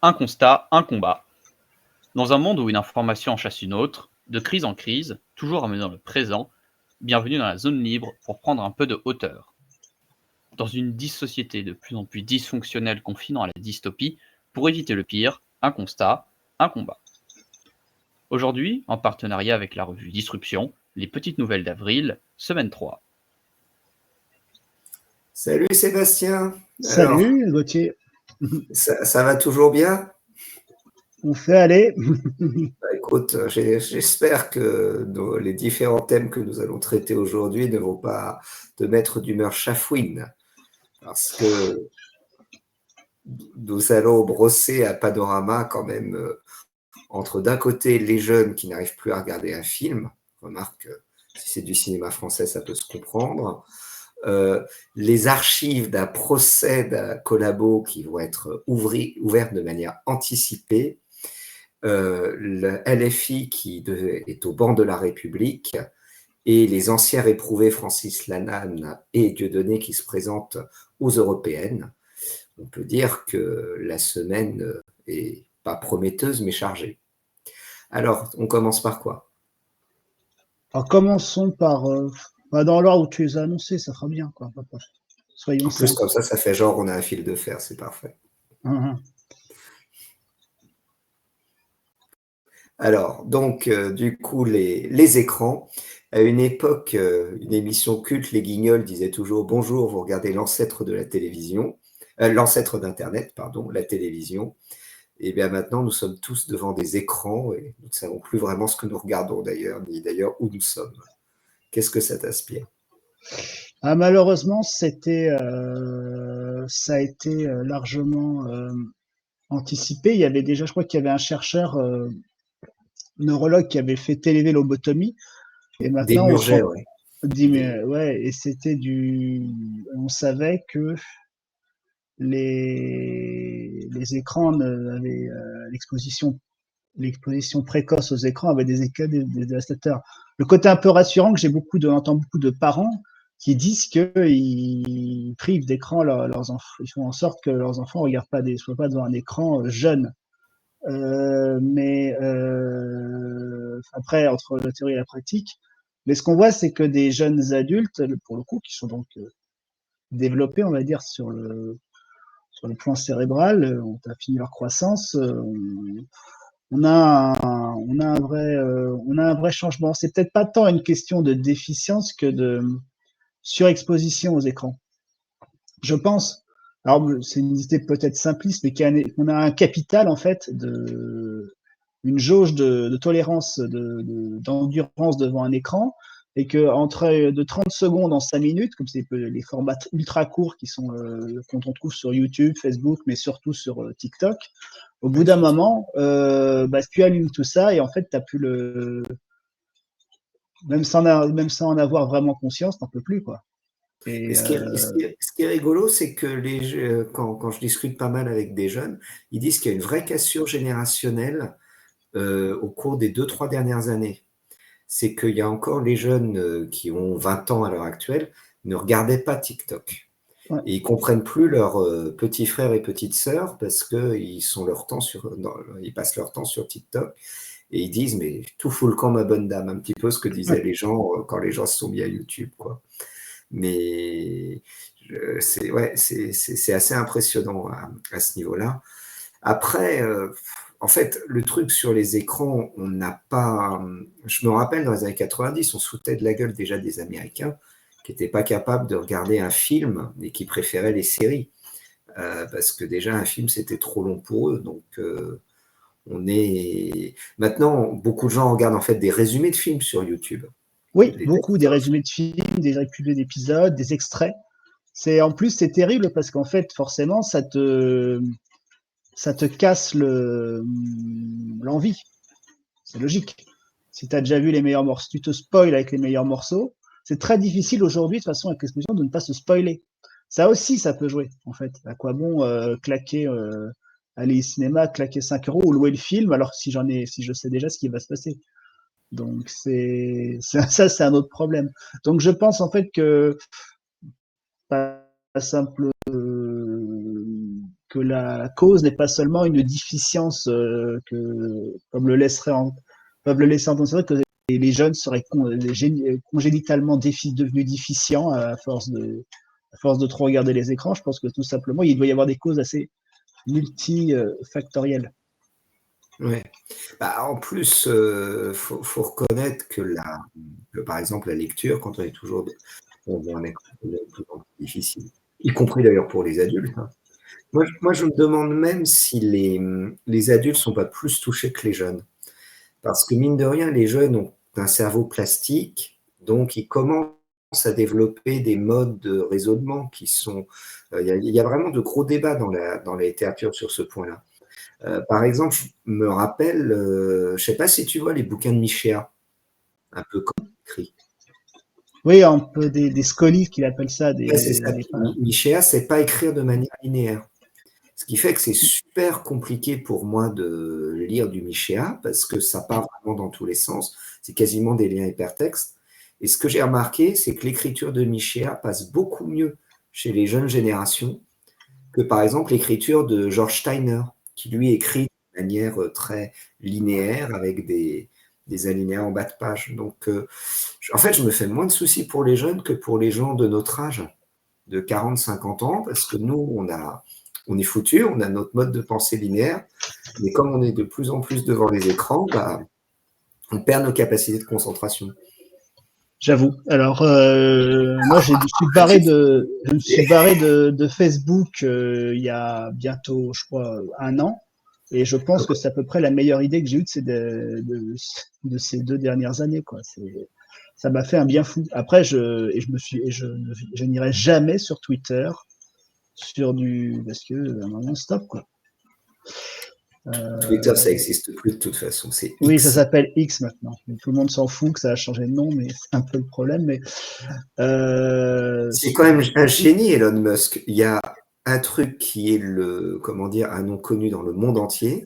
Un constat, un combat. Dans un monde où une information en chasse une autre, de crise en crise, toujours amené dans le présent, bienvenue dans la zone libre pour prendre un peu de hauteur. Dans une société de plus en plus dysfonctionnelle confinant à la dystopie, pour éviter le pire, un constat, un combat. Aujourd'hui, en partenariat avec la revue Disruption, les petites nouvelles d'avril, semaine 3. Salut Sébastien. Alors, Salut Gauthier. ça va toujours bien? On fait aller. Écoute, j'espère que les différents thèmes que nous allons traiter aujourd'hui ne vont pas te mettre d'humeur chafouine, parce que nous allons brosser un panorama quand même entre d'un côté les jeunes qui n'arrivent plus à regarder un film, remarque, si c'est du cinéma français, ça peut se comprendre, les archives d'un procès d'un collabo qui vont être ouvertes de manière anticipée, le LFI qui est au banc de la République et les anciens réprouvés Francis Lalanne et Dieudonné qui se présentent aux européennes. On peut dire que la semaine est pas prometteuse mais chargée. Alors, on commence par quoi? Alors, commençons par dans l'ordre où tu les as annoncés, ça fera bien, quoi. Soyons En plus, simples. comme ça fait genre on a un fil de fer, c'est parfait. Alors, donc, du coup, les écrans. À une époque, une émission culte, Les Guignols, disait toujours « Bonjour, vous regardez l'ancêtre de la télévision, l'ancêtre d'Internet, pardon, la télévision ». Et bien maintenant, nous sommes tous devant des écrans et nous ne savons plus vraiment ce que nous regardons d'ailleurs, ni d'ailleurs où nous sommes. Qu'est-ce que ça t'inspire? Malheureusement, ça a été largement anticipé. Il y avait déjà, je crois qu'il y avait un chercheur neurologue qui avait fait télévélobotomie. Et maintenant, Démurger, ouais. ouais, et c'était on savait que les écrans avaient l'exposition précoce aux écrans avait des effets dévastateurs. Le côté un peu rassurant que j'entends beaucoup de parents qui disent qu'ils privent d'écran leurs enfants, ils font en sorte que leurs enfants soient pas devant un écran jeune. Mais après, entre la théorie et la pratique, mais ce qu'on voit, c'est que des jeunes adultes, pour le coup, qui sont donc développés, on va dire, sur le plan cérébral, ont fini leur croissance, on a un vrai changement. C'est peut-être pas tant une question de déficience que de surexposition aux écrans. Je pense. Alors, c'est une idée peut-être simpliste, mais qu'on a un capital, en fait, une jauge de tolérance, d'endurance devant un écran, et que entre de 30 secondes en 5 minutes, comme c'est les formats ultra courts qui sont, qu'on trouve sur YouTube, Facebook, mais surtout sur TikTok, au bout d'un moment, tu allumes tout ça et en fait, t'as plus même sans en avoir vraiment conscience, t'en peux plus, quoi. Et Ce qui est rigolo, c'est que quand je discute pas mal avec des jeunes, ils disent qu'il y a une vraie cassure générationnelle au cours des 2-3 dernières années. C'est qu'il y a encore les jeunes qui ont 20 ans à l'heure actuelle ne regardaient pas TikTok. ouais. Et ils comprennent plus leurs petits frères et petites sœurs parce qu'ils ils passent leur temps sur TikTok et ils disent mais tout fout le camp ma bonne dame, un petit peu ce que disaient les gens quand les gens se sont mis à YouTube, quoi. Mais c'est assez impressionnant à ce niveau-là. Après, en fait, le truc sur les écrans, on n'a pas. Je me rappelle dans les années 90, on se foutait de la gueule déjà des Américains qui n'étaient pas capables de regarder un film et qui préféraient les séries. Parce que déjà, un film, c'était trop long pour eux. Donc, Maintenant, beaucoup de gens regardent en fait des résumés de films sur YouTube. Oui, beaucoup, des résumés de films, des résumés d'épisodes, des extraits. En plus, c'est terrible parce qu'en fait, forcément, ça te casse l'envie. C'est logique. Si tu as déjà vu les meilleurs morceaux, tu te spoil avec les meilleurs morceaux. C'est très difficile aujourd'hui, de toute façon, avec l'exposition, de ne pas se spoiler. Ça aussi, ça peut jouer, en fait. À quoi bon aller au cinéma, claquer 5 euros ou louer le film, alors si je sais déjà ce qui va se passer. Donc, ça, c'est un autre problème. Donc, je pense, en fait, que pas simple que que la cause n'est pas seulement une déficience que, comme peuvent le laisser entendre. C'est vrai que les jeunes seraient congénitalement devenus déficients à force de trop regarder les écrans. Je pense que tout simplement, il doit y avoir des causes assez multifactorielles. Ouais. Bah, en plus, faut reconnaître que par exemple, la lecture, quand on voit un écran, c'est de plus en plus difficile, y compris d'ailleurs pour les adultes, hein. Moi, je me demande même si les adultes sont pas plus touchés que les jeunes. Parce que mine de rien, les jeunes ont un cerveau plastique, donc ils commencent à développer des modes de raisonnement qui sont. Il y a vraiment de gros débats dans la littérature sur ce point-là. Par exemple, je me rappelle, je ne sais pas si tu vois les bouquins de Michéa, un peu comme écrit. Oui, un peu des scolies qu'il appelle ça. Ouais, c'est ça. Michéa, c'est pas écrire de manière linéaire. Ce qui fait que c'est super compliqué pour moi de lire du Michéa parce que ça part vraiment dans tous les sens. C'est quasiment des liens hypertextes. Et ce que j'ai remarqué, c'est que l'écriture de Michéa passe beaucoup mieux chez les jeunes générations que par exemple l'écriture de George Steiner, qui lui écrit de manière très linéaire avec des alinéas en bas de page. Donc, en fait, je me fais moins de soucis pour les jeunes que pour les gens de notre âge, de 40-50 ans, parce que nous, on est foutus, on a notre mode de pensée linéaire, mais comme on est de plus en plus devant les écrans, bah, on perd nos capacités de concentration. J'avoue. Alors, moi, je me suis barré de Facebook il y a bientôt, je crois, 1 an. Et je pense que c'est à peu près la meilleure idée que j'ai eue de ces 2 dernières années, quoi. Ça m'a fait un bien fou. Après, je n'irai jamais sur Twitter parce que à un moment, stop, quoi. Twitter, ça n'existe plus de toute façon. C'est X. Oui, ça s'appelle X maintenant. Tout le monde s'en fout que ça a changé de nom, mais c'est un peu le problème. Mais c'est quand même un génie, Elon Musk. Il y a un truc qui est un nom connu dans le monde entier.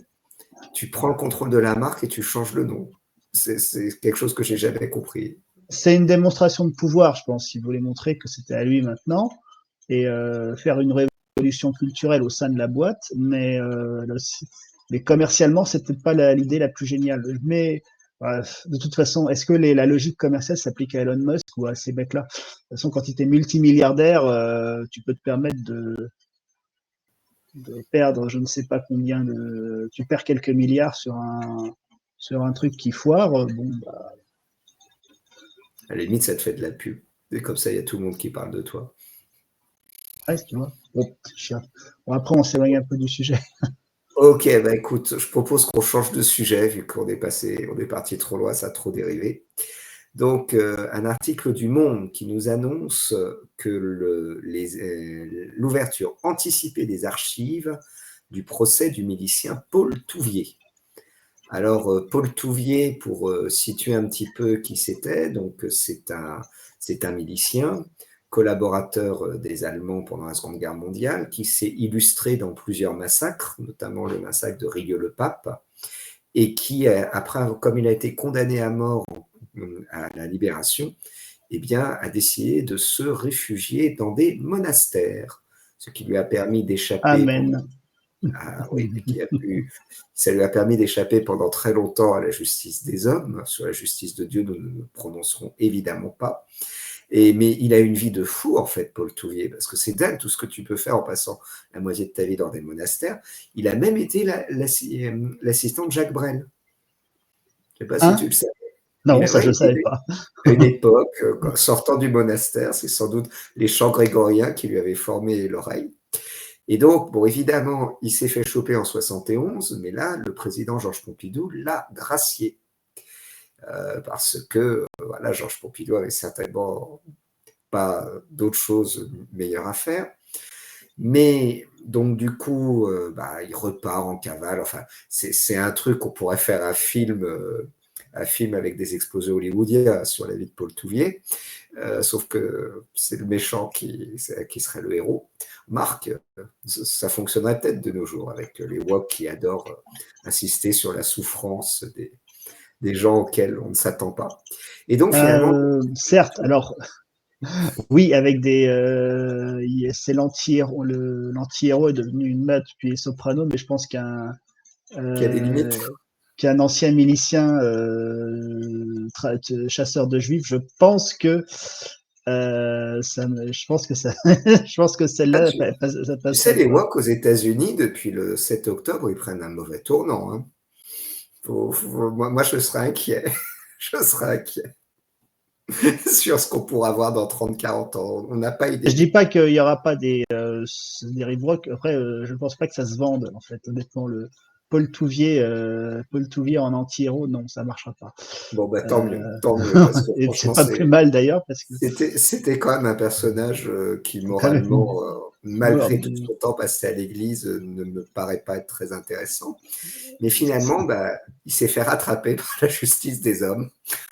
Tu prends le contrôle de la marque et tu changes le nom. C'est quelque chose que j'ai jamais compris. C'est une démonstration de pouvoir, je pense. Il voulait montrer que c'était à lui maintenant et faire une révolution culturelle au sein de la boîte. Mais commercialement, c'est peut-être pas l'idée la plus géniale. Mais de toute façon, est-ce que la logique commerciale s'applique à Elon Musk ou à ces mecs-là? De toute façon, quand tu es multimilliardaire, tu peux te permettre de perdre je ne sais pas combien tu perds quelques milliards sur un truc qui foire. Bon, bah, à la limite, ça te fait de la pub. Et comme ça, il y a tout le monde qui parle de toi. Presque, tu vois. Bon, après, on s'éloigne un peu du sujet. Ok, bah écoute, je propose qu'on change de sujet vu qu'on est parti trop loin, ça a trop dérivé. Donc, un article du Monde qui nous annonce que l'ouverture anticipée des archives du procès du milicien Paul Touvier. Alors, Paul Touvier, pour situer un petit peu qui c'était, donc c'est un milicien, collaborateur des Allemands pendant la Seconde Guerre mondiale, qui s'est illustré dans plusieurs massacres, notamment le massacre de Rieux-le-Pape, et qui, après, comme il a été condamné à mort à la Libération, eh bien, a décidé de se réfugier dans des monastères, ce qui lui a permis d'échapper. Amen. Ça lui a permis d'échapper pendant très longtemps à la justice des hommes. Sur la justice de Dieu, nous ne nous prononcerons évidemment pas. Mais il a une vie de fou, en fait, Paul Touvier, parce que c'est dingue tout ce que tu peux faire en passant la moitié de ta vie dans des monastères. Il a même été l'assistant de Jacques Brel. Je ne sais pas si tu le sais. Non, ça je ne savais pas. À une époque, sortant du monastère, c'est sans doute les chants grégoriens qui lui avaient formé l'oreille. Et donc, bon, évidemment, il s'est fait choper en 71, mais là, le président Georges Pompidou l'a gracié. Parce que, voilà, Georges Pompidou avait certainement pas d'autres choses meilleures à faire. Mais, donc, du coup, il repart en cavale. Enfin, c'est un truc qu'on pourrait faire un film avec des exposés hollywoodiens sur la vie de Paul Touvier. Sauf que c'est le méchant qui serait le héros. Marc, ça fonctionnerait peut-être de nos jours avec les woke qui adorent insister sur la souffrance des gens auxquels on ne s'attend pas. Et donc finalement, certes, alors Oui, avec c'est l'anti-héros. L'anti-héros est devenu une meute puis les Sopranos, mais je pense Qui a des limites. qu'un ancien milicien chasseur de juifs, je pense que je pense que ça, je pense que Ah, celle-là, ça tu sais, passerait les pas. woke aux États-Unis, depuis le 7 octobre, ils prennent un mauvais tournant. Hein. Moi, je serais inquiet. Je serais inquiet sur ce qu'on pourra voir dans 30-40 ans. On n'a pas Je idée. dis pas qu'il y aura pas des Rive-Rock. Après, je pense pas que ça se vende, en fait. Honnêtement, Paul Touvier en anti-héros, non, ça marchera pas. Bon, bah, tant mieux, parce que Et c'est franchement, pas plus mal d'ailleurs, parce que c'était quand même un personnage qui, quand même, moralement, mort malgré tout son temps passé à l'église, ne me paraît pas être très intéressant. Mais finalement, bah, il s'est fait rattraper par la justice des hommes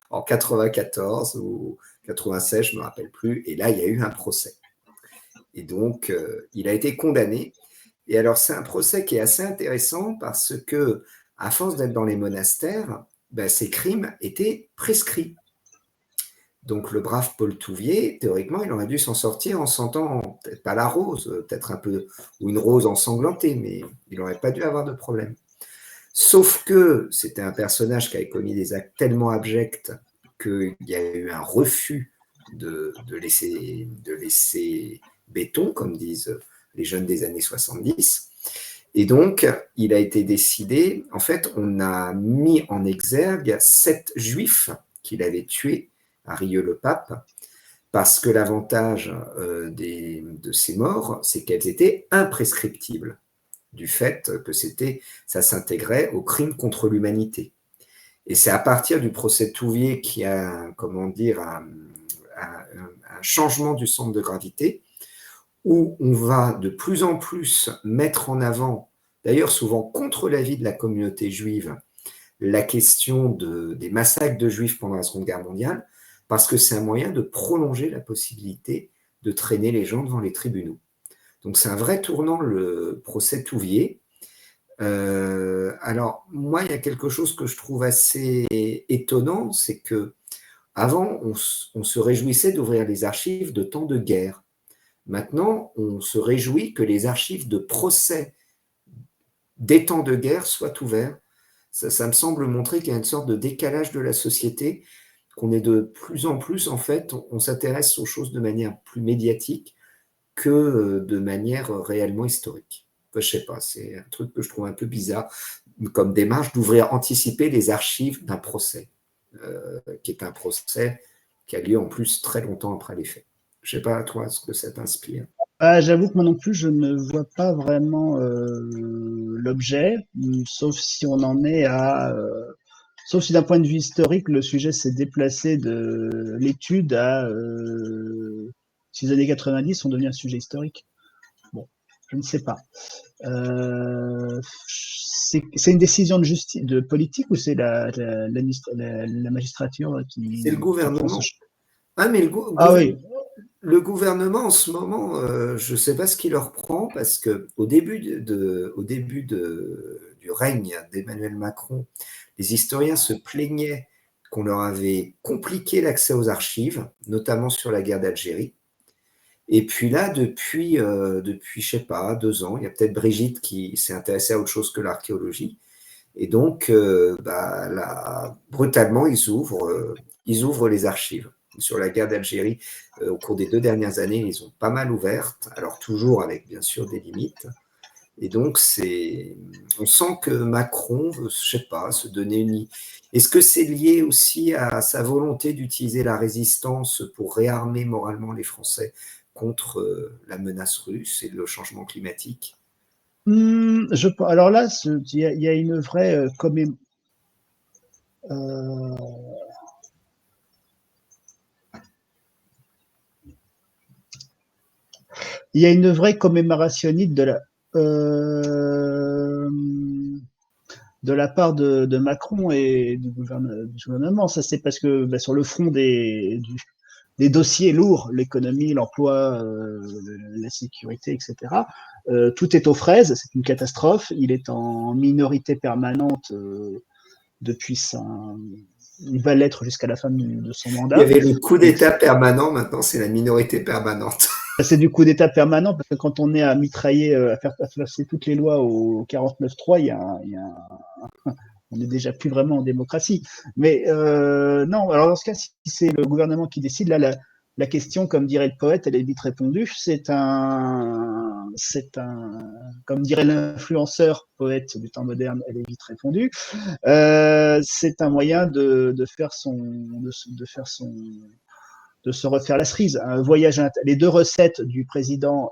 en 94 ou 96, je ne me rappelle plus. Et là, il y a eu un procès. Et donc, il a été condamné. Et alors, c'est un procès qui est assez intéressant parce que, à force d'être dans les monastères, ben, ces crimes étaient prescrits. Donc, le brave Paul Touvier, théoriquement, il aurait dû s'en sortir en sentant, peut-être pas la rose, peut-être un peu, ou une rose ensanglantée, mais il n'aurait pas dû avoir de problème. Sauf que c'était un personnage qui avait commis des actes tellement abjects qu'il y a eu un refus de laisser béton, comme disent les jeunes des années 70. Et donc, il a été décidé, en fait, on a mis en exergue 7 juifs qu'il avait tués à Rieux-le-Pape, parce que l'avantage de ces morts, c'est qu'elles étaient imprescriptibles, du fait que ça s'intégrait au crime contre l'humanité. Et c'est à partir du procès Touvier qu'il y a, comment dire, un changement du centre de gravité, où on va de plus en plus mettre en avant, d'ailleurs souvent contre l'avis de la communauté juive, la question des massacres de juifs pendant la Seconde Guerre mondiale, parce que c'est un moyen de prolonger la possibilité de traîner les gens devant les tribunaux. Donc c'est un vrai tournant, le procès Touvier. Alors, moi, il y a quelque chose que je trouve assez étonnant, c'est que avant, on se réjouissait d'ouvrir les archives de temps de guerre. Maintenant, on se réjouit que les archives de procès des temps de guerre soient ouvertes. Ça me semble montrer qu'il y a une sorte de décalage de la société, qu'on est de plus en plus, en fait, on s'intéresse aux choses de manière plus médiatique que de manière réellement historique. Enfin, je sais pas, c'est un truc que je trouve un peu bizarre comme démarche d'ouvrir, anticiper les archives d'un procès, qui est un procès qui a lieu en plus très longtemps après les faits. Je sais pas, toi, ce que ça t'inspire. j'avoue que moi non plus, je ne vois pas vraiment l'objet, sauf si on en est sauf si d'un point de vue historique, le sujet s'est déplacé de l'étude à si les années 90 sont devenus un sujet historique. Bon, je ne sais pas. C'est une décision de justice, de politique, ou c'est la magistrature C'est le qui prend ce gouvernement. choix? Ah, mais Ah oui, le gouvernement, en ce moment, je ne sais pas ce qui leur prend, parce qu'au début, du règne d'Emmanuel Macron, les historiens se plaignaient qu'on leur avait compliqué l'accès aux archives, notamment sur la guerre d'Algérie. Et puis là, depuis, je sais pas, 2 ans, il y a peut-être Brigitte qui s'est intéressée à autre chose que l'archéologie. Et donc, là, brutalement, ils ouvrent les archives. Sur la guerre d'Algérie, au cours des 2 dernières années, ils ont pas mal ouvertes, alors toujours avec bien sûr des limites. Et donc, on sent que Macron veut, je sais pas, se donner une. Est-ce que c'est lié aussi à sa volonté d'utiliser la résistance pour réarmer moralement les Français contre la menace russe et le changement climatique? alors là, il y a une vraie il y a une vraie commémorationnite de la part de Macron et du gouvernement. Ça, c'est parce que sur le front des dossiers lourds, l'économie, l'emploi, la sécurité, etc., tout est aux fraises, c'est une catastrophe. Il est en minorité permanente depuis il va l'être jusqu'à la fin de son Il y mandat. avait le coup d'État permanent, maintenant c'est la minorité permanente. C'est du coup d'État permanent, parce que quand on est à mitrailler, à faire passer toutes les lois au 49.3, on n'est déjà plus vraiment en démocratie. Mais non, alors dans ce cas, si c'est le gouvernement qui décide, là, la question, comme dirait le poète, elle est vite répondue. Comme dirait l'influenceur poète du temps moderne, elle est vite répondue. C'est un moyen de se refaire la cerise. Un voyage, les deux recettes du président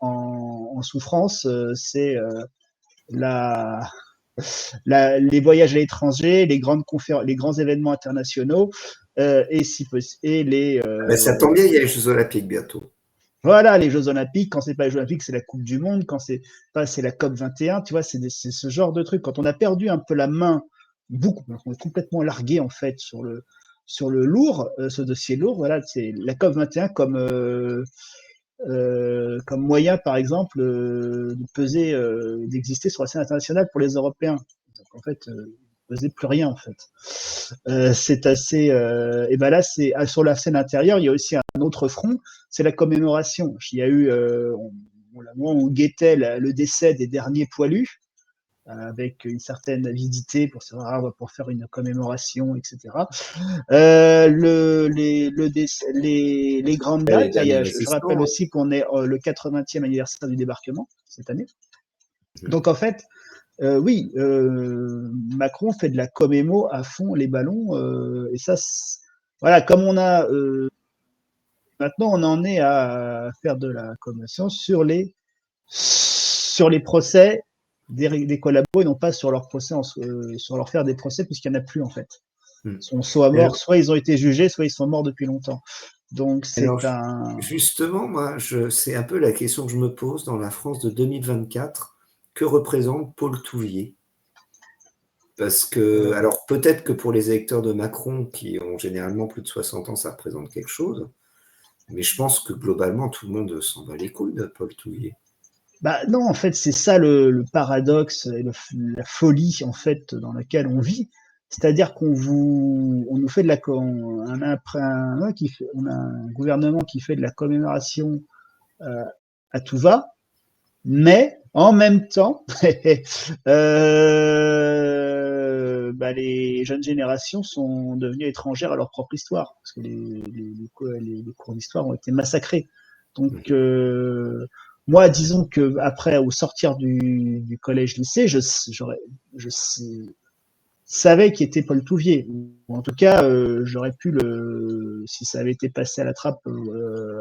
en souffrance, c'est les voyages à l'étranger, les grands événements internationaux, et si possible, Ben, ça tombe bien, il y a les Jeux Olympiques bientôt. voilà, les Jeux Olympiques. Quand c'est pas les Jeux Olympiques, c'est la Coupe du Monde. Quand c'est pas, c'est la COP 21. Tu vois, c'est ce genre de truc. Quand on a perdu un peu la main, on est complètement largué en fait sur le lourd, ce dossier lourd. Voilà, c'est la COP 21 comme moyen, par exemple, de peser, d'exister sur la scène internationale pour les Européens. Donc, en fait, ne faisait plus rien, en fait. C'est assez. Et ben là, sur la scène intérieure, il y a aussi un autre front, c'est la commémoration. Il y a eu, on guettait le décès des derniers poilus, avec une certaine avidité pour faire une commémoration, etc. Les grandes Et les dates, là, derniers je rappelle résistants. aussi qu'on est le 80e anniversaire du débarquement cette année. Donc en fait, oui, Macron fait de la commémo à fond les ballons, et ça, voilà, comme maintenant on en est à faire de la commémoration sur les procès des collabos et non pas sur leurs procès, sur leur faire des procès puisqu'il n'y en a plus en fait. Ils sont soit morts, soit ils ont été jugés, soit ils sont morts depuis longtemps. Donc Alors, c'est un. justement, moi, c'est un peu la question que je me pose dans la France de 2024. Que représente Paul Touvier? Parce que, alors peut-être que pour les électeurs de Macron, qui ont généralement plus de 60 ans, ça représente quelque chose. Mais je pense que globalement, tout le monde s'en bat les couilles de Paul Touvier. Bah non, en fait, c'est ça le paradoxe et la folie en fait dans laquelle on vit. C'est-à-dire on nous fait on a un gouvernement qui fait de la commémoration à tout va, mais en même temps, les jeunes générations sont devenues étrangères à leur propre histoire, parce que les cours d'histoire ont été massacrés. Donc, moi, disons que après, au sortir du collège-lycée, je savais qui était Paul Touvier. Ou en tout cas, j'aurais pu si ça avait été passé à la trappe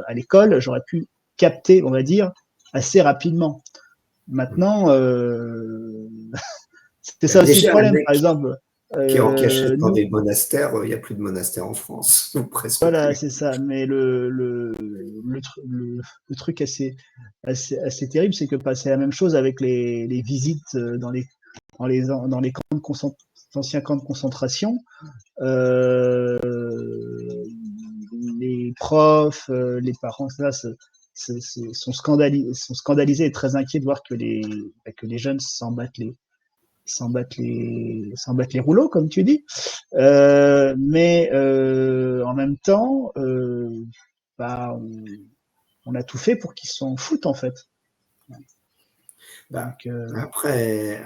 à l'école, j'aurais pu capter, on va dire, assez rapidement. Maintenant, c'était ça aussi le Déjà, un problème. Par mec exemple, qui est en cachette dans nous, des monastères, il n'y a plus de monastères en France, ou presque voilà, plus. c'est ça. Mais le truc assez terrible, c'est que c'est la même chose avec les visites dans les anciens camps de concentration. Les profs, les parents, ça, sont scandalisés et très inquiets de voir que les jeunes s'en battent les rouleaux, comme tu dis. Mais en même temps, on a tout fait pour qu'ils s'en foutent, en fait. Bah, Donc, après,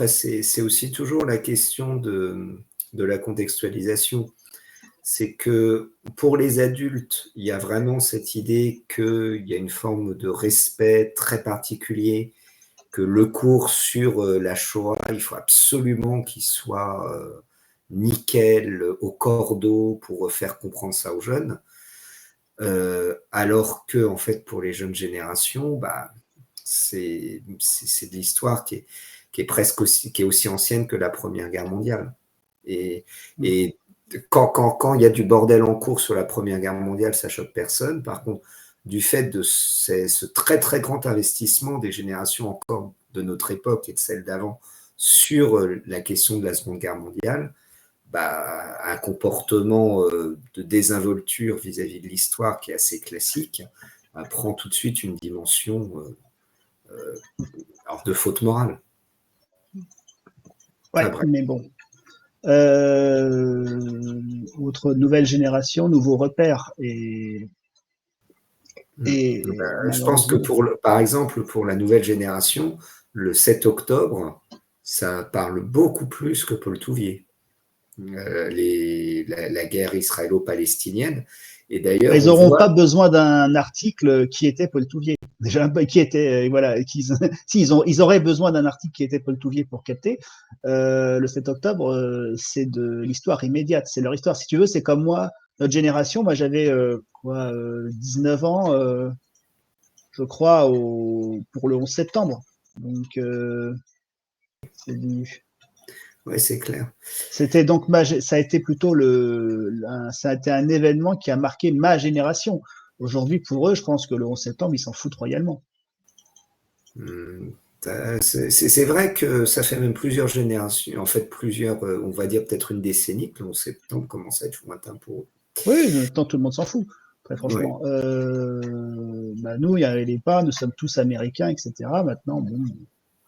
c'est aussi toujours la question de la contextualisation. C'est que pour les adultes, il y a vraiment cette idée qu'il y a une forme de respect très particulier, que le cours sur la Shoah, il faut absolument qu'il soit nickel, au cordeau, pour faire comprendre ça aux jeunes. Alors que, en fait, pour les jeunes générations, bah, c'est de l'histoire qui est presque qui est aussi ancienne que la Première Guerre mondiale. Et quand il y a du bordel en cours sur la Première Guerre mondiale, ça choque personne. Par contre, du fait de ce très très grand investissement des générations encore de notre époque et de celle d'avant sur la question de la Seconde Guerre mondiale, bah, un comportement de désinvolture vis-à-vis de l'histoire qui est assez classique prend tout de suite une dimension alors de faute morale. ouais, Enfin, bref. mais bon. Autre nouvelle génération, nouveaux repères. Et Je pense que malheureusement, par exemple, pour la nouvelle génération, le 7 octobre, ça parle beaucoup plus que Paul Touvier. La guerre israélo-palestinienne. Et d'ailleurs, ils on n'auront voit. pas besoin d'un article qui était Paul Touvier. Déjà, qui était, voilà, ils auraient besoin d'un article qui était Paul Touvier pour capter. Le 7 octobre, c'est de l'histoire immédiate, c'est leur histoire. Si tu veux, c'est comme moi, notre génération. Moi, j'avais 19 ans, je crois, pour le 11 septembre. Donc, Oui, c'est clair. c'était donc ça a été plutôt ça a été un événement qui a marqué ma génération. Aujourd'hui, pour eux, je pense que le 11 septembre, ils s'en foutent royalement. C'est vrai que ça fait même plusieurs générations, en fait plusieurs, on va dire peut-être une décennie que le 11 septembre commence à être lointain pour eux. Oui, maintenant tout le monde s'en fout, très Oui. franchement. Nous, il n'y avait pas, nous sommes tous américains, etc. Maintenant, bon.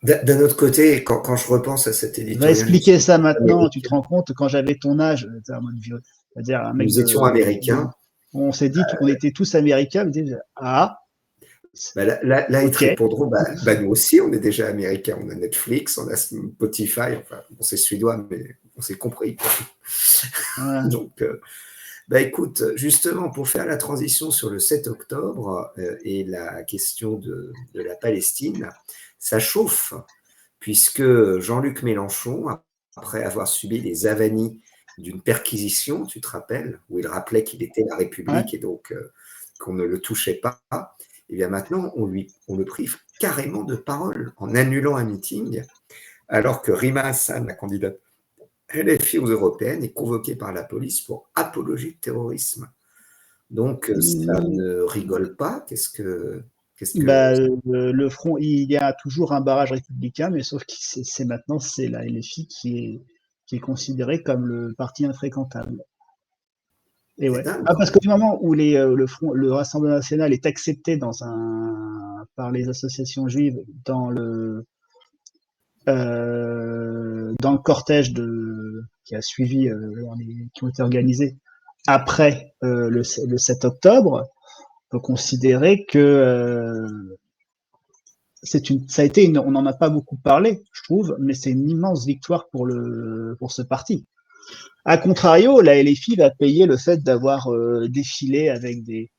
D'un autre côté, quand je repense à cet Va éditorial, expliquer ça maintenant, tu te américain, rends compte, quand j'avais ton âge, un mode vieux, c'est-à-dire un mec nous étions américains. on s'est dit, on était tous américains, on dit, ah, Là, ils te ok. répondront, nous aussi, on est déjà américains. On a Netflix, on a Spotify, enfin, on s'est suédois, mais on s'est compris. Ouais. Donc, écoute, justement, pour faire la transition sur le 7 octobre et la question de la Palestine, ça chauffe, puisque Jean-Luc Mélenchon, après avoir subi les avanies d'une perquisition, tu te rappelles, où il rappelait qu'il était la Ouais. République et donc qu'on ne le touchait pas, et bien maintenant, on le prive carrément de parole en annulant un meeting, alors que Rima Hassan, la candidate LFI aux européennes, est convoquée par la police pour apologie de terrorisme. Donc, ça ne rigole pas. Qu'est-ce que Le front, il y a toujours un barrage républicain, mais sauf que c'est maintenant, c'est la LFI qui est considérée comme le parti infréquentable. Et c'est ouais. dingue Ah, quand parce que même. du moment où le Rassemblement national est accepté par les associations juives dans le cortège qui a suivi, qui ont été organisés après le 7 octobre, on peut considérer que ça a été on n'en a pas beaucoup parlé, je trouve, mais c'est une immense victoire pour ce parti. A contrario, la LFI va payer le fait d'avoir défilé avec des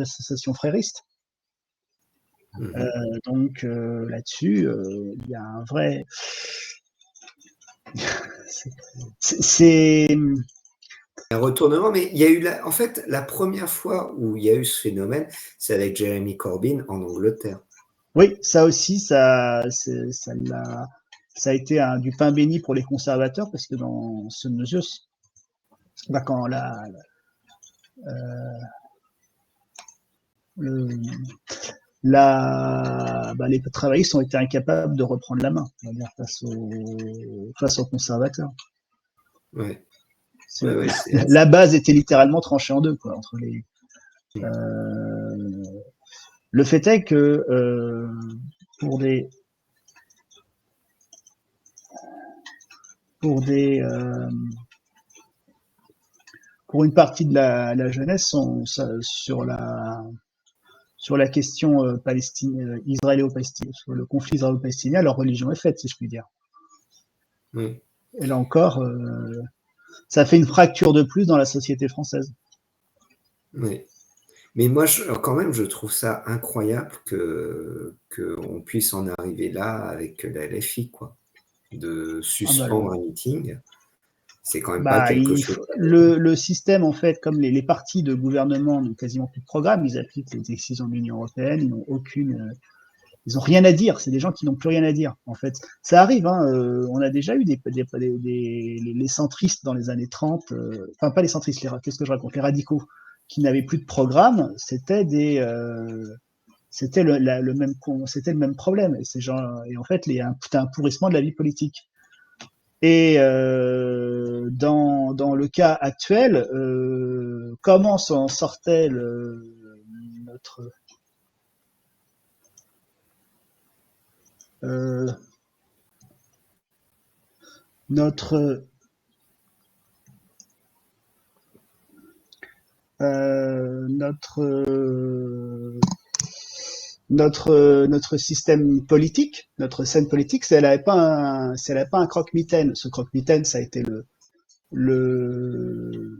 associations fréristes. Donc là-dessus, il y a un vrai. C'est Un retournement, mais il y a eu, en fait, la première fois où il y a eu ce phénomène, c'est avec Jeremy Corbyn en Angleterre. oui, ça aussi, ça a été du pain béni pour les conservateurs parce que dans ce mesure, quand les travaillistes ont été incapables de reprendre la main, on va dire, face aux conservateurs. Ouais. Ouais, La base était littéralement tranchée en deux, quoi, entre les. Le fait est que pour des pour une partie de la jeunesse sur la question israélo-palestinienne, sur le conflit israélo-palestinien, leur religion est faite, si je puis dire. Oui. Et là encore, ça fait une fracture de plus dans la société française. Oui. Mais moi, quand même, je trouve ça incroyable qu'on puisse en arriver là avec la LFI, quoi. De suspendre un meeting, c'est quand même pas quelque chose. Le système, en fait, comme les partis de gouvernement n'ont quasiment plus de programme, ils appliquent les décisions de l'Union européenne, ils n'ont rien à dire. C'est des gens qui n'ont plus rien à dire, en fait. Ça arrive, hein, on a déjà eu les centristes dans les années 30, enfin pas les centristes, qu'est-ce que je raconte, les radicaux, qui n'avaient plus de programme, c'était le même problème. Et ces gens, et en fait, c'était un pourrissement de la vie politique. Et dans le cas actuel, comment s'en sortait notre notre notre système politique, notre scène politique, si elle n'avait pas un croque-mitaine. Ce croque-mitaine, ça a été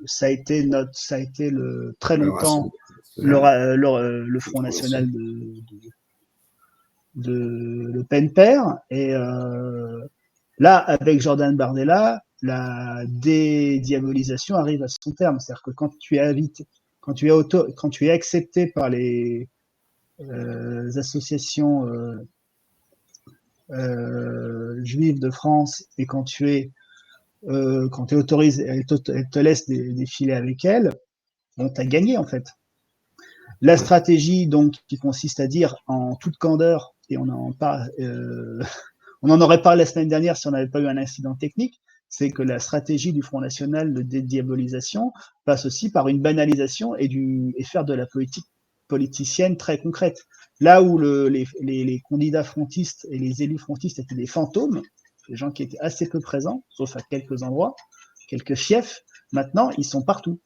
ça a été très longtemps le Front National de Le Pen père. Et là, avec Jordan Bardella, la dédiabolisation arrive à son terme. C'est-à-dire que quand tu es accepté par les associations juives de France et quand tu es autorisé, elle te laisse défiler avec elle, bon, tu as gagné en fait. La stratégie donc qui consiste à dire en toute candeur, et on en aurait parlé la semaine dernière si on n'avait pas eu un incident technique, c'est que la stratégie du Front National de dédiabolisation passe aussi par une banalisation et faire de la politique politicienne très concrète. Là où les candidats frontistes et les élus frontistes étaient des fantômes, des gens qui étaient assez peu présents, sauf à quelques endroits, quelques fiefs, maintenant ils sont partout.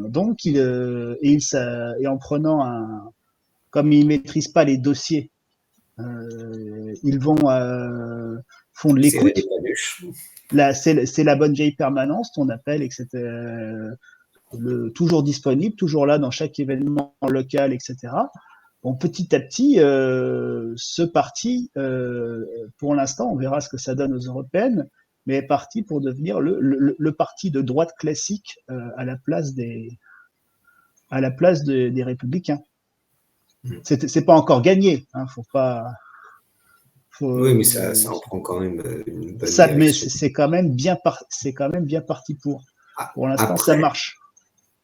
Donc, et en prenant comme ils maîtrisent pas les dossiers, ils vont font de l'écoute. C'est la bonne vieille permanence, on appelle, etc. Toujours disponible, toujours là dans chaque événement local, etc. Bon, petit à petit, ce parti, pour l'instant, on verra ce que ça donne aux européennes, mais est parti pour devenir le parti de droite classique à la place des républicains. C'est pas encore gagné, hein, faut pas. Oui, mais ça en prend quand même une bonne direction. Mais c'est quand même bien parti pour. Pour l'instant, ça marche.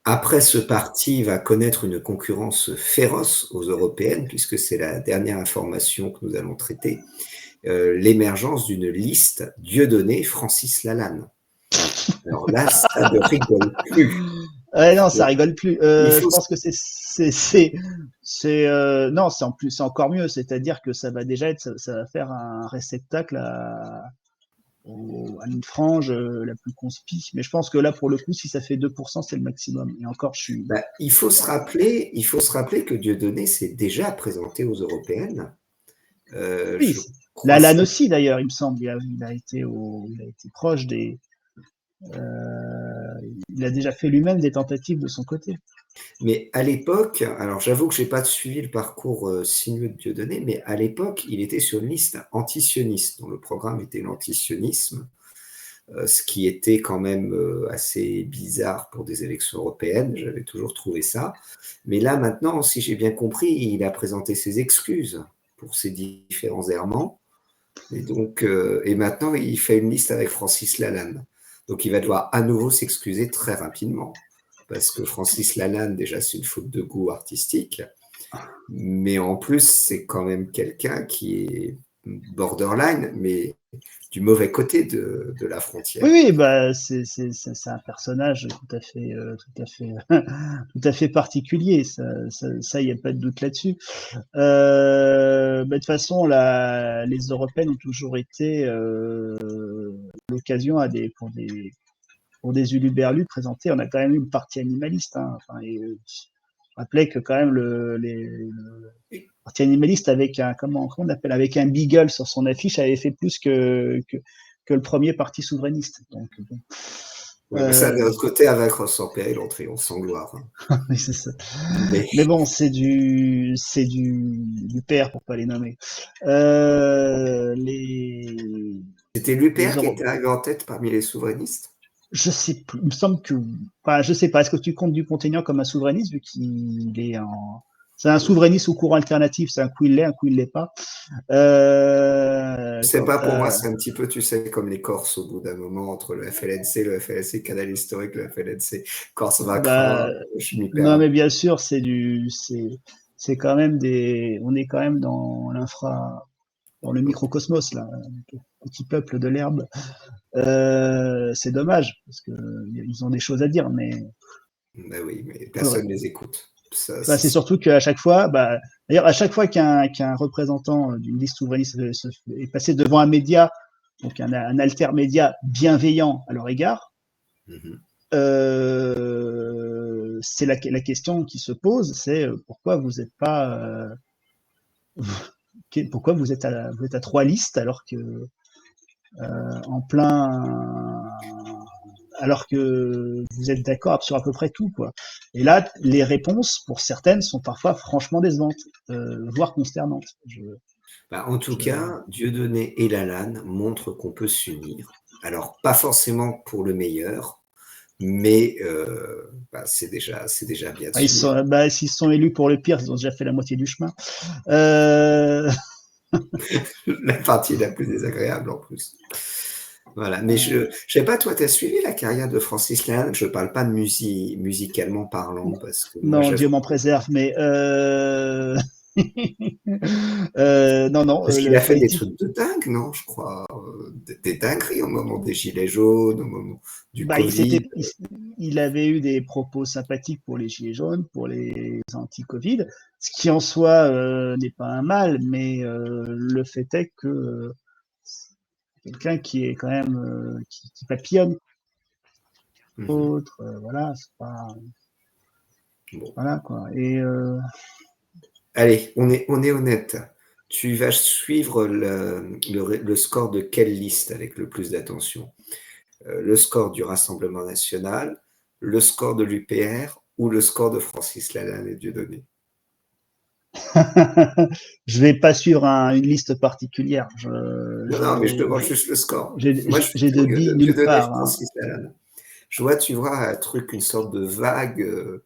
Après, ce parti va connaître une concurrence féroce aux européennes, puisque c'est la dernière information que nous allons traiter, l'émergence d'une liste Dieudonné-Francis Lalanne. Alors là, ça ne rigole plus. Non, ça rigole plus. Je pense que non, c'est encore mieux. C'est-à-dire que ça va faire un réceptacle à une frange la plus conspie. Mais je pense que là, pour le coup, si ça fait 2%, c'est le maximum. Et encore, il faut se rappeler que Dieudonné s'est déjà présenté aux européennes. Oui, Lalanne aussi, d'ailleurs, il me semble. Il a été proche des. Il a déjà fait lui-même des tentatives de son côté. Mais à l'époque, alors j'avoue que je n'ai pas suivi le parcours sinueux de Dieudonné, mais à l'époque, il était sur une liste antisioniste, dont le programme était l'antisionisme, ce qui était quand même assez bizarre pour des élections européennes, j'avais toujours trouvé ça. Mais là, maintenant, si j'ai bien compris, il a présenté ses excuses pour ses différents errements, et donc, et maintenant, il fait une liste avec Francis Lalanne. Donc, il va devoir à nouveau s'excuser très rapidement. Parce que Francis Lalanne, déjà, c'est une faute de goût artistique. Mais en plus, c'est quand même quelqu'un qui est borderline, mais du mauvais côté de la frontière. Oui, c'est un personnage tout à fait particulier. Ça, il n'y a pas de doute là-dessus. De toute façon, les Européennes ont toujours été l'occasion pour des uluberlus présentés. On a quand même eu une partie animaliste. Hein. Enfin, rappelez que quand même le parti animaliste avec comment on appelle, avec un beagle sur son affiche avait fait plus que le premier parti souverainiste. Donc, bon. Ouais, mais ça, de l'autre côté, à vaincre sans péril, on triomphe sans gloire. Hein. Oui, c'est ça. Mais bon, c'est du PR pour pas les nommer. C'était l'UPR qui était arrivé en tête parmi les souverainistes. Je sais plus. Il me semble que. Enfin, je sais pas. Est-ce que tu comptes Dupont-Aignan comme un souverainiste vu qu'il est en. C'est un souverainiste au courant alternatif. C'est un coup il l'est, un coup il l'est pas. C'est pas pour moi. C'est un petit peu, tu sais, comme les Corses au bout d'un moment entre le FLNC Canal Historique, le FLNC Corse Vaincra. Je m'y perds. Non, mais bien sûr, c'est c'est quand même on est quand même dans le microcosmos là, petit peuple de l'herbe. C'est dommage parce que ils ont des choses à dire, mais. Ben oui, mais personne ne les écoute. C'est surtout qu'à chaque fois, d'ailleurs, à chaque fois qu'un représentant d'une liste souverainiste est passé devant un média donc un altermédia bienveillant à leur égard, c'est la question qui se pose, c'est pourquoi vous êtes pas, pourquoi vous êtes à 3 listes alors que en plein, alors que vous êtes d'accord sur à peu près tout, quoi. Et là, les réponses pour certaines sont parfois franchement décevantes, voire consternantes. En tout cas, Dieudonné et Lalanne montrent qu'on peut s'unir. Alors, pas forcément pour le meilleur, mais c'est déjà bien de s'unir. S'ils sont élus pour le pire, ils ont déjà fait la moitié du chemin. La partie la plus désagréable en plus. Voilà, mais je sais pas, toi, tu as suivi la carrière de Francis Lalanne. Je ne parle pas de musicalement parlant, parce que non, Dieu m'en préserve, mais non. Parce qu'il a fait des trucs de dingue, non, je crois. Des dingueries au moment des Gilets jaunes, au moment du Covid. Il avait eu des propos sympathiques pour les Gilets jaunes, pour les anti-Covid, ce qui en soi n'est pas un mal, mais le fait est que quelqu'un qui est quand même qui papillonne autre, voilà, c'est pas voilà quoi. Et allez, on est honnête. Tu vas suivre le score de quelle liste avec le plus d'attention? Le score du Rassemblement national, le score de l'UPR ou le score de Francis Lalanne et Dieudonné? je vais pas suivre une liste particulière. Non, mais je demande juste le score. Moi, j'ai de billes nulle part. Francis Lalanne. Je vois, tu vois, un truc, une sorte de vague,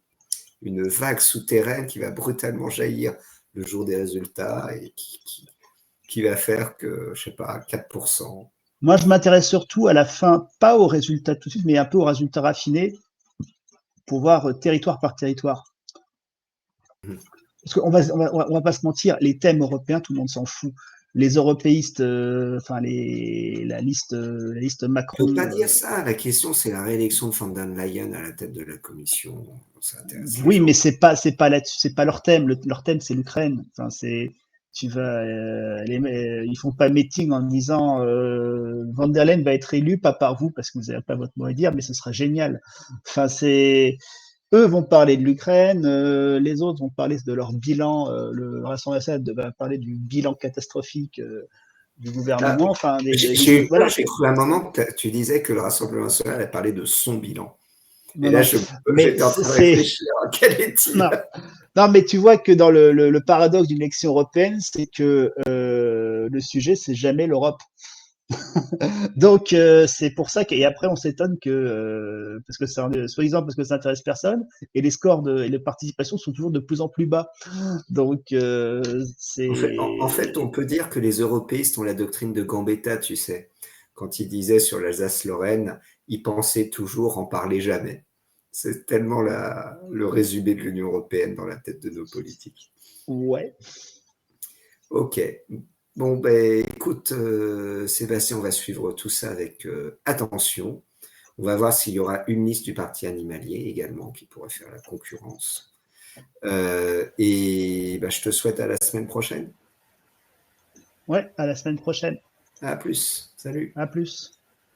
une vague souterraine qui va brutalement jaillir le jour des résultats et qui va faire que, je sais pas, 4%. Moi, je m'intéresse surtout à la fin, pas aux résultats tout de suite, mais un peu aux résultats raffinés pour voir territoire par territoire. Parce qu'on va pas se mentir, les thèmes européens, tout le monde s'en fout. Les européistes, la liste Macron. Il ne faut pas dire ça. La question, c'est la réélection de von der Leyen à la tête de la Commission. Ça intéresse oui, mais c'est pas leur thème. Leur thème, c'est l'Ukraine. Enfin, ils font pas meeting en disant von der Leyen va être élue, pas par vous parce que vous n'avez pas votre mot à dire, mais ce sera génial. Enfin, eux vont parler de l'Ukraine, les autres vont parler de leur bilan. Le Rassemblement national va parler du bilan catastrophique du gouvernement. J'ai cru à un moment que tu disais que le Rassemblement national a parlé de son bilan. Et là, j'étais en train de réfléchir à quel est-il. Non, mais tu vois que dans le paradoxe d'une élection européenne, c'est que le sujet, c'est jamais l'Europe. Donc, c'est pour ça et après, on s'étonne que, parce que soi-disant, parce que ça n'intéresse personne, et les scores et les participations sont toujours de plus en plus bas. Donc, c'est. En fait, on peut dire que les européistes ont la doctrine de Gambetta, tu sais. Quand ils disaient sur l'Alsace-Lorraine, ils pensaient toujours en parler jamais. C'est tellement le résumé de l'Union européenne dans la tête de nos politiques. Ouais. Ok. Bon, ben, écoute, Sébastien, on va suivre tout ça avec attention. On va voir s'il y aura une liste du parti animalier également qui pourrait faire la concurrence. Et ben, je te souhaite à la semaine prochaine. Ouais, à la semaine prochaine. À plus. Salut. À plus.